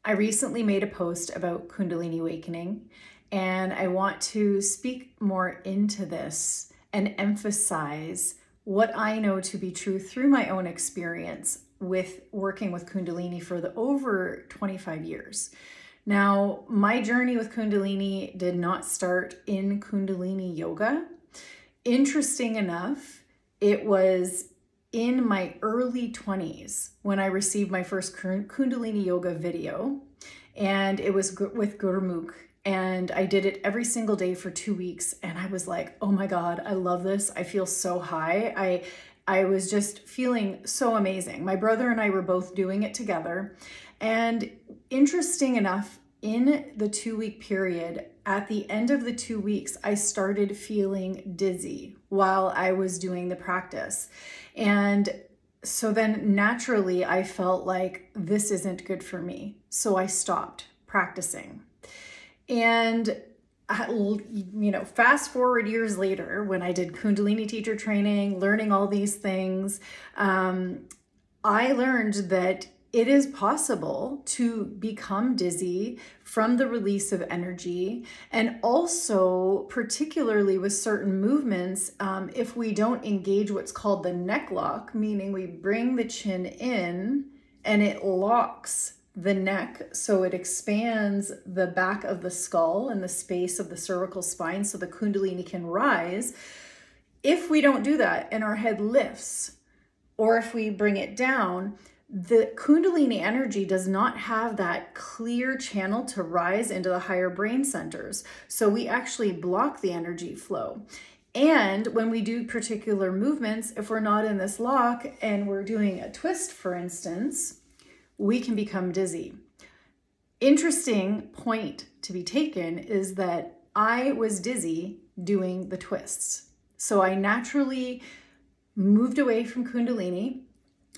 I recently made a post about Kundalini Awakening, and I want to speak more into this and emphasize what I know to be true through my own experience with working with Kundalini for the over 25 years. Now, my journey with Kundalini did not start in Kundalini yoga. Interesting enough, it was in my early 20s when I received my first Kundalini yoga video, and it was with Gurmukh. And I did it every single day for 2 weeks. And I was like, oh my God, I love this. I feel so high. I was just feeling so amazing. My brother and I were both doing it together. And interesting enough, in the 2 week period, at the end of the 2 weeks, I started feeling dizzy while I was doing the practice. And so then naturally, I felt like this isn't good for me. So I stopped practicing. And fast forward years later, when I did Kundalini teacher training, learning all these things, I learned that it is possible to become dizzy from the release of energy, and also particularly with certain movements, if we don't engage what's called the neck lock, meaning we bring the chin in and it locks the neck so it expands the back of the skull and the space of the cervical spine so the Kundalini can rise. If we don't do that and our head lifts, or if we bring it down, the Kundalini energy does not have that clear channel to rise into the higher brain centers. So we actually block the energy flow. And when we do particular movements, if we're not in this lock and we're doing a twist, for instance, we can become dizzy. Interesting point to be taken is that I was dizzy doing the twists. So I naturally moved away from Kundalini.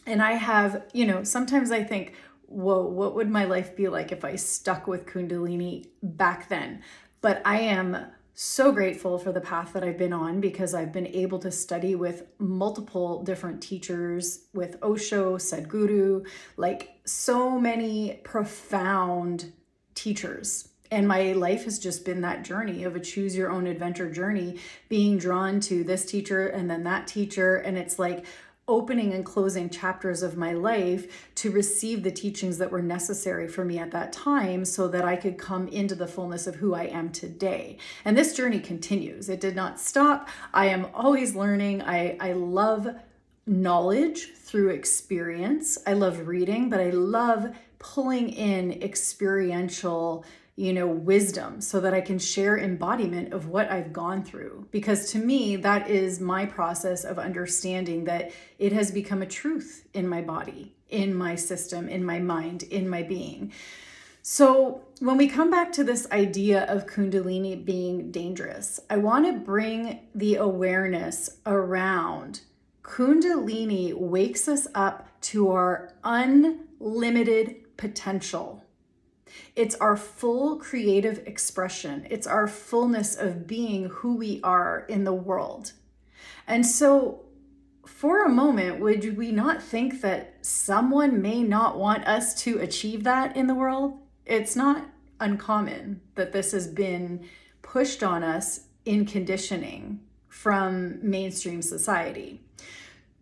And I have, sometimes I think, whoa, what would my life be like if I stuck with Kundalini back then? But I am so grateful for the path that I've been on, because I've been able to study with multiple different teachers, with Osho, Sadhguru, like so many profound teachers. And my life has just been that journey of a choose your own adventure journey, being drawn to this teacher and then that teacher. And it's like opening and closing chapters of my life to receive the teachings that were necessary for me at that time so that I could come into the fullness of who I am today. And this journey continues. It did not stop. I am always learning. I love knowledge through experience. I love reading, but I love pulling in experiential wisdom so that I can share embodiment of what I've gone through. Because to me, that is my process of understanding that it has become a truth in my body, in my system, in my mind, in my being. So when we come back to this idea of Kundalini being dangerous, I want to bring the awareness around Kundalini wakes us up to our unlimited potential. It's our full creative expression. It's our fullness of being who we are in the world. And so for a moment, would we not think that someone may not want us to achieve that in the world? It's not uncommon that this has been pushed on us in conditioning from mainstream society.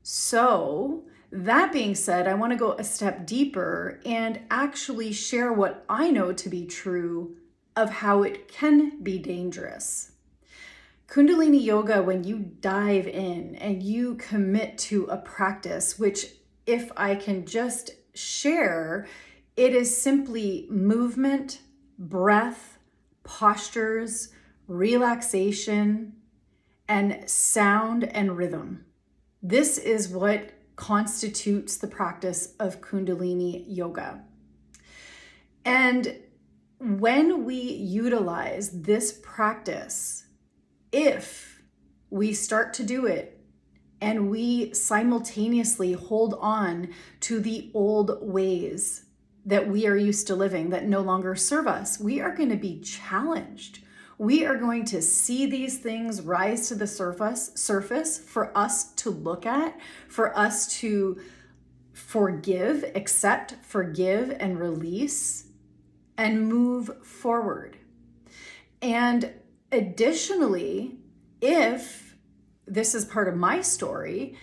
So that being said, I want to go a step deeper and actually share what I know to be true of how it can be dangerous. Kundalini yoga, when you dive in and you commit to a practice, which if I can just share, it is simply movement, breath, postures, relaxation, and sound and rhythm. This is what constitutes the practice of Kundalini yoga. And when we utilize this practice, if we start to do it and we simultaneously hold on to the old ways that we are used to living that no longer serve us, we are going to be challenged. We are going to see these things rise to the surface for us to look at, for us to forgive, accept, forgive, and release. and move forward. And additionally, if this is part of my story,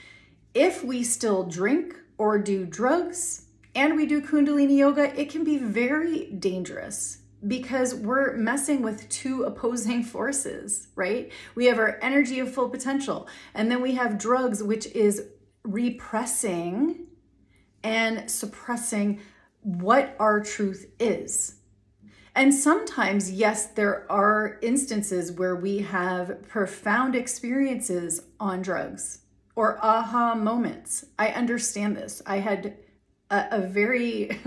if we still drink or do drugs and we do Kundalini yoga, it can be very dangerous because we're messing with two opposing forces, right? We have our energy of full potential, and then we have drugs, which is repressing and suppressing what our truth is. And sometimes, yes, there are instances where we have profound experiences on drugs or aha moments. I understand this. I had a very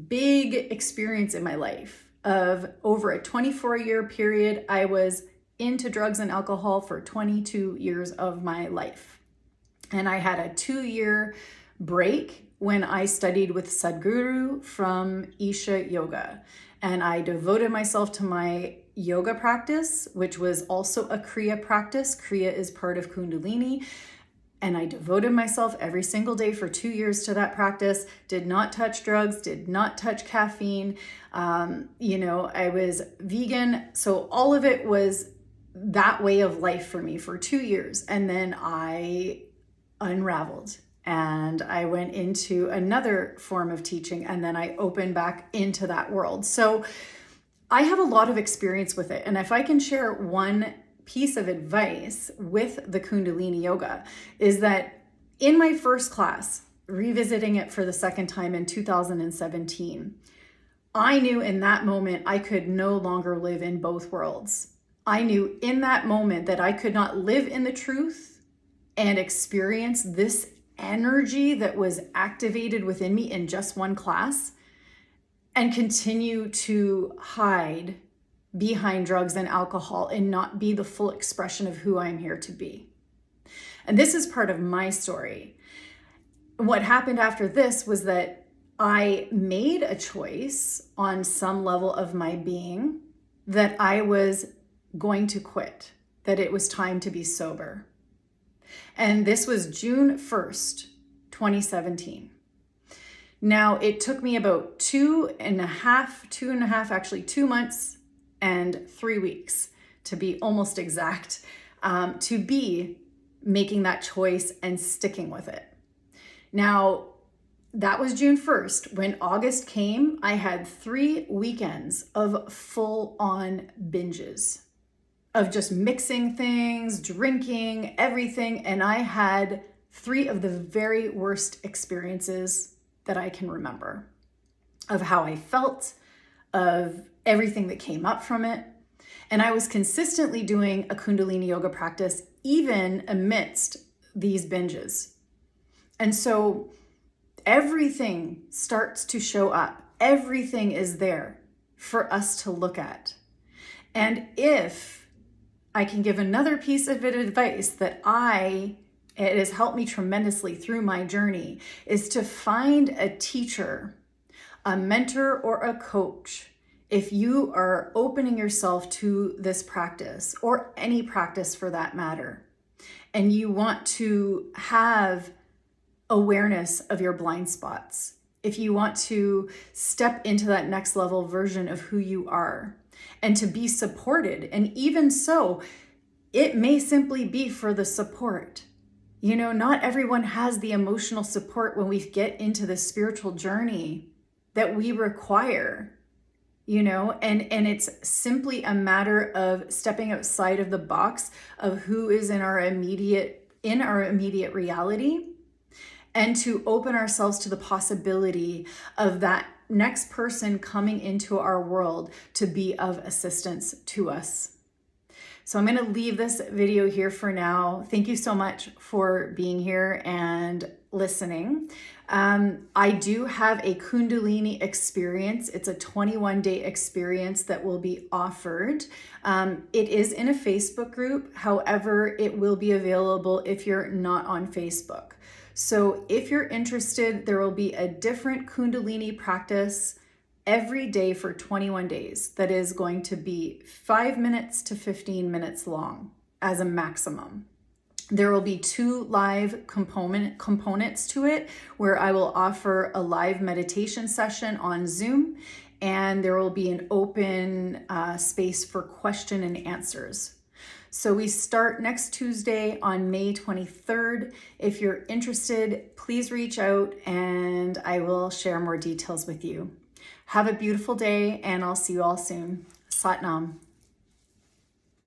big experience in my life of over a 24-year period. I was into drugs and alcohol for 22 years of my life. And I had a 2-year break when I studied with Sadhguru from Isha Yoga. And I devoted myself to my yoga practice, which was also a Kriya practice. Kriya is part of Kundalini. And I devoted myself every single day for 2 years to that practice, did not touch drugs, did not touch caffeine. I was vegan. So all of it was that way of life for me for 2 years. And then I unraveled and I went into another form of teaching, and then I opened back into that world. So I have a lot of experience with it. And if I can share one piece of advice with the Kundalini yoga, is that in my first class, revisiting it for the second time in 2017, I knew in that moment I could no longer live in both worlds. I knew in that moment that I could not live in the truth and experience this energy that was activated within me in just one class and continue to hide behind drugs and alcohol and not be the full expression of who I'm here to be. And this is part of my story. What happened after this was that I made a choice on some level of my being that I was going to quit, that it was time to be sober. And this was June 1st, 2017. Now, it took me about 2 months and 3 weeks, to be almost exact, to be making that choice and sticking with it. Now, that was June 1st. When August came, I had 3 weekends of full-on binges, of just mixing things, drinking, everything. And I had 3 of the very worst experiences that I can remember of how I felt, of everything that came up from it. And I was consistently doing a Kundalini yoga practice even amidst these binges. And so everything starts to show up. Everything is there for us to look at. And if I can give another piece of advice that it has helped me tremendously through my journey, is to find a teacher, a mentor, or a coach. If you are opening yourself to this practice, or any practice for that matter, and you want to have awareness of your blind spots, if you want to step into that next level version of who you are and to be supported, and even so, it may simply be for the support. Not everyone has the emotional support when we get into the spiritual journey that we require. And it's simply a matter of stepping outside of the box of who is in our immediate reality, and to open ourselves to the possibility of that next person coming into our world to be of assistance to us. So I'm going to leave this video here for now. Thank you so much for being here and listening. I do have a Kundalini experience. It's a 21-day experience that will be offered. It is in a Facebook group. However, it will be available if you're not on Facebook. So if you're interested, there will be a different Kundalini practice every day for 21 days that is going to be 5 minutes to 15 minutes long as a maximum. There will be 2 live components to it, where I will offer a live meditation session on Zoom and there will be an open space for question and answers. So we start next Tuesday on May 23rd. If you're interested, please reach out and I will share more details with you. Have a beautiful day, and I'll see you all soon. Sat Nam.